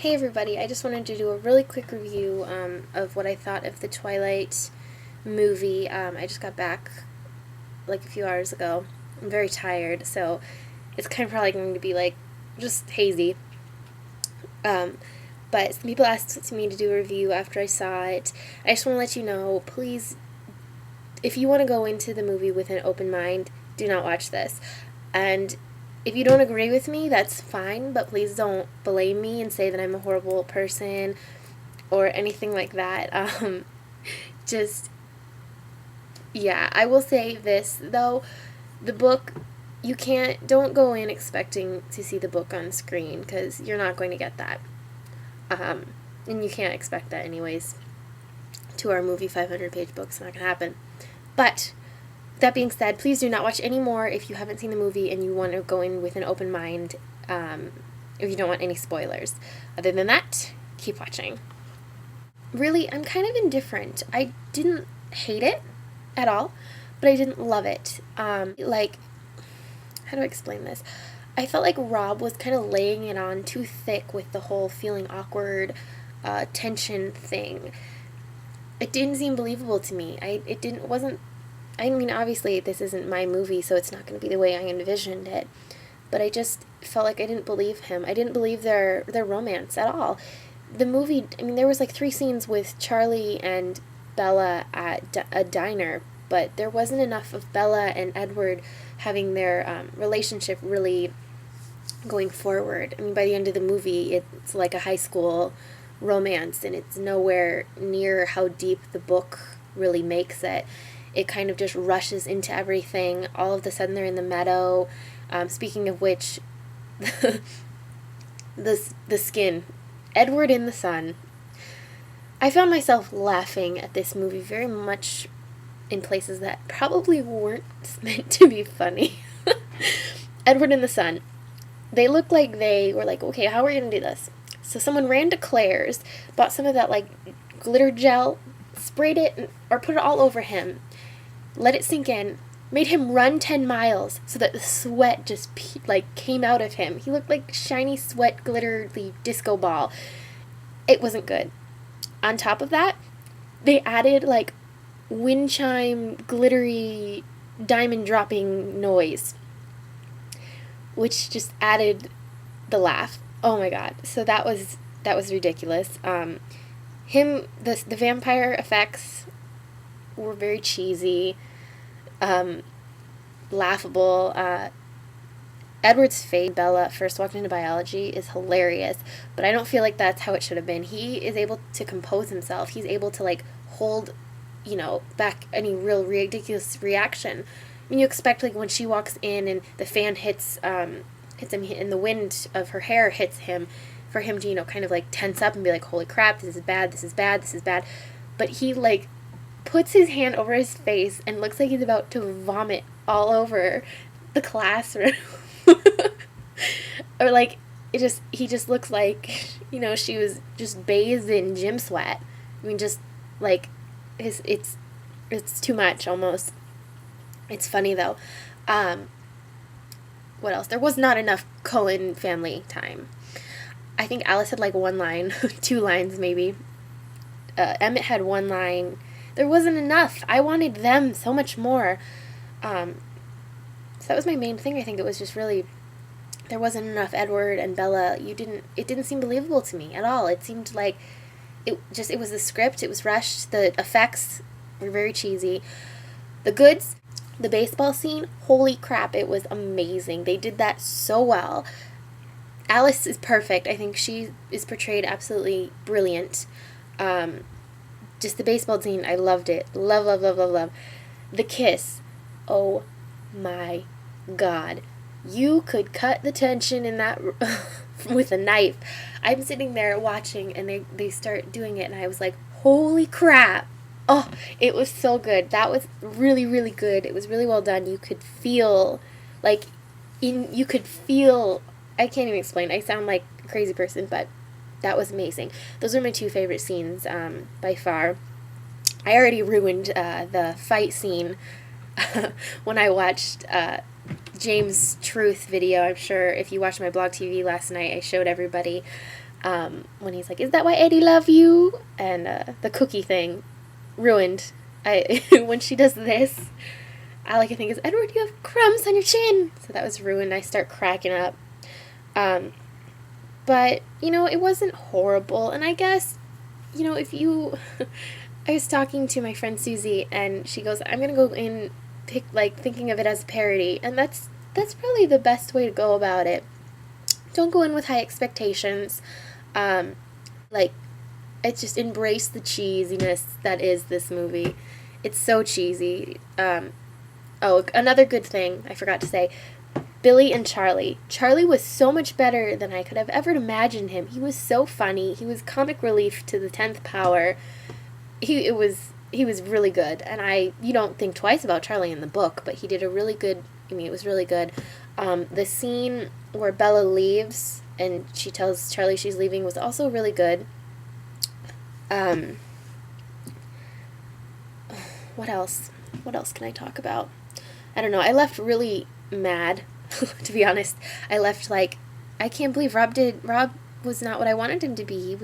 Hey everybody, I just wanted to do a really quick review of what I thought of the Twilight movie. I just got back like a few hours ago. I'm very tired, so it's kind of probably going to be like just hazy. But some people asked me to do a review after I saw it. I just want to let you know, please, if you want to go into the movie with an open mind, do not watch this. And if you don't agree with me, that's fine, but please don't blame me and say that I'm a horrible person or anything like that. Just, yeah, I will say this, though. The book, don't go in expecting to see the book on screen, because you're not going to get that. And you can't expect that anyways. To our movie 500-page book, it's not going to happen. But that being said, please do not watch any more if you haven't seen the movie and you want to go in with an open mind, if you don't want any spoilers. Other than that, keep watching. Really, I'm kind of indifferent. I didn't hate it at all, but I didn't love it. How do I explain this? I felt like Rob was kind of laying it on too thick with the whole feeling awkward, tension thing. It didn't seem believable to me. I mean, obviously, this isn't my movie, so it's not going to be the way I envisioned it. But I just felt like I didn't believe him. I didn't believe their romance at all. The movie, I mean, there was like 3 scenes with Charlie and Bella at a diner, but there wasn't enough of Bella and Edward having their relationship really going forward. I mean, by the end of the movie, it's like a high school romance, and it's nowhere near how deep the book really makes it. It kind of just rushes into everything. All of a sudden, they're in the meadow. Speaking of which, the skin. Edward in the sun. I found myself laughing at this movie very much in places that probably weren't meant to be funny. Edward in the sun. They looked like they were like, okay, how are we going to do this? So someone ran to Claire's, bought some of that like glitter gel, sprayed it, or put it all over him. Let it sink in, made him run 10 miles so that the sweat just came out of him. He looked like shiny sweat glittery disco ball. It wasn't good. On top of that, they added like wind chime glittery diamond dropping noise, which just added the laugh. Oh my god. So that was ridiculous. The vampire effects were very cheesy, laughable. Edward's face, Bella first walked into biology, is hilarious, but I don't feel like that's how it should have been. He is able to compose himself. He's able to like hold, back any real ridiculous reaction. I mean, you expect like when she walks in and the fan hits him, and the wind of her hair hits him, for him to kind of like tense up and be like, holy crap, this is bad, this is bad, this is bad. But he like puts his hand over his face and looks like he's about to vomit all over the classroom. Or like he just looks like she was just bathed in gym sweat. I mean, just like it's too much almost. It's funny though. What else? There was not enough Cohen family time. I think Alice had like 1 line, 2 lines maybe. Emmett had 1 line. There wasn't enough. I wanted them so much more. So that was my main thing. I think it was just really, there wasn't enough Edward and Bella. It didn't seem believable to me at all. It seemed like it was the script. It was rushed. The effects were very cheesy. The goods, the baseball scene, holy crap, it was amazing. They did that so well. Alice is perfect. I think she is portrayed absolutely brilliant. Just the baseball scene, I loved it. Love, love, love, love, love. The kiss, oh my god. You could cut the tension in that with a knife. I'm sitting there watching, and they start doing it, and I was like, holy crap. Oh, it was so good. That was really, really good. It was really well done. You could feel, I can't even explain. I sound like a crazy person, but that was amazing. Those are my 2 favorite scenes, by far. I already ruined the fight scene when I watched James' Truth video. I'm sure if you watched my blog TV last night, I showed everybody. when he's like, "Is that why Eddie love you?" And the cookie thing ruined. When she does this, all I can think is, "Edward, you have crumbs on your chin." So that was ruined. I start cracking up. But it wasn't horrible. And I guess, if you, I was talking to my friend Susie, and she goes, "I'm gonna go in, pick thinking of it as a parody," and that's probably the best way to go about it. Don't go in with high expectations. Like, it's just embrace the cheesiness that is this movie. It's so cheesy. Oh, another good thing I forgot to say. Billy and Charlie. Charlie was so much better than I could have ever imagined him. He was so funny. He was comic relief to the 10th power. He was really good. And you don't think twice about Charlie in the book, but he did a really good, it was really good. The scene where Bella leaves and she tells Charlie she's leaving was also really good. What else? What else can I talk about? I don't know. I left really mad, to be honest. I left I can't believe Rob was not what I wanted him to be.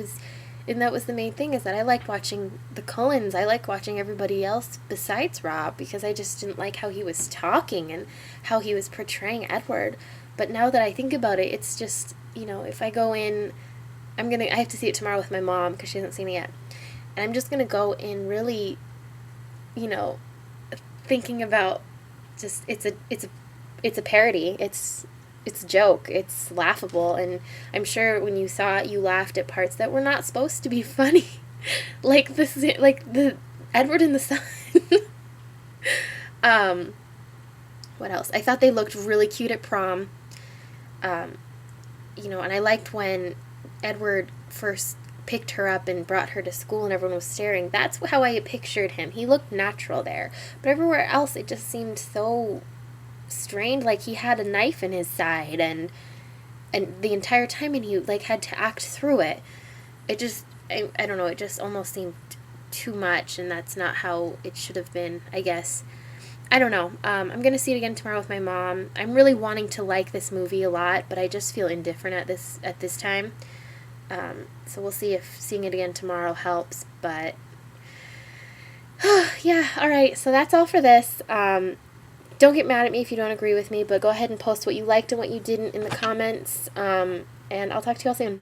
And that was the main thing, is that I liked watching the Cullens. I liked watching everybody else besides Rob, because I just didn't like how he was talking and how he was portraying Edward. But now that I think about it, it's just, if I go in, I have to see it tomorrow with my mom because she hasn't seen it yet. And I'm just going to go in really, thinking about just, it's a parody. It's a joke. It's laughable. And I'm sure when you saw it, you laughed at parts that were not supposed to be funny. Like the Edward and the Sun. What else? I thought they looked really cute at prom. And I liked when Edward first picked her up and brought her to school and everyone was staring. That's how I pictured him. He looked natural there. But everywhere else, it just seemed so strained, like he had a knife in his side and the entire time, and he had to act through it. It just, I don't know, it just almost seemed too much, and that's not how it should have been, I guess. I don't know. I'm going to see it again tomorrow with my mom. I'm really wanting to like this movie a lot, but I just feel indifferent at this time. So we'll see if seeing it again tomorrow helps, but yeah, alright, so that's all for this. Don't get mad at me if you don't agree with me, but go ahead and post what you liked and what you didn't in the comments, and I'll talk to you all soon.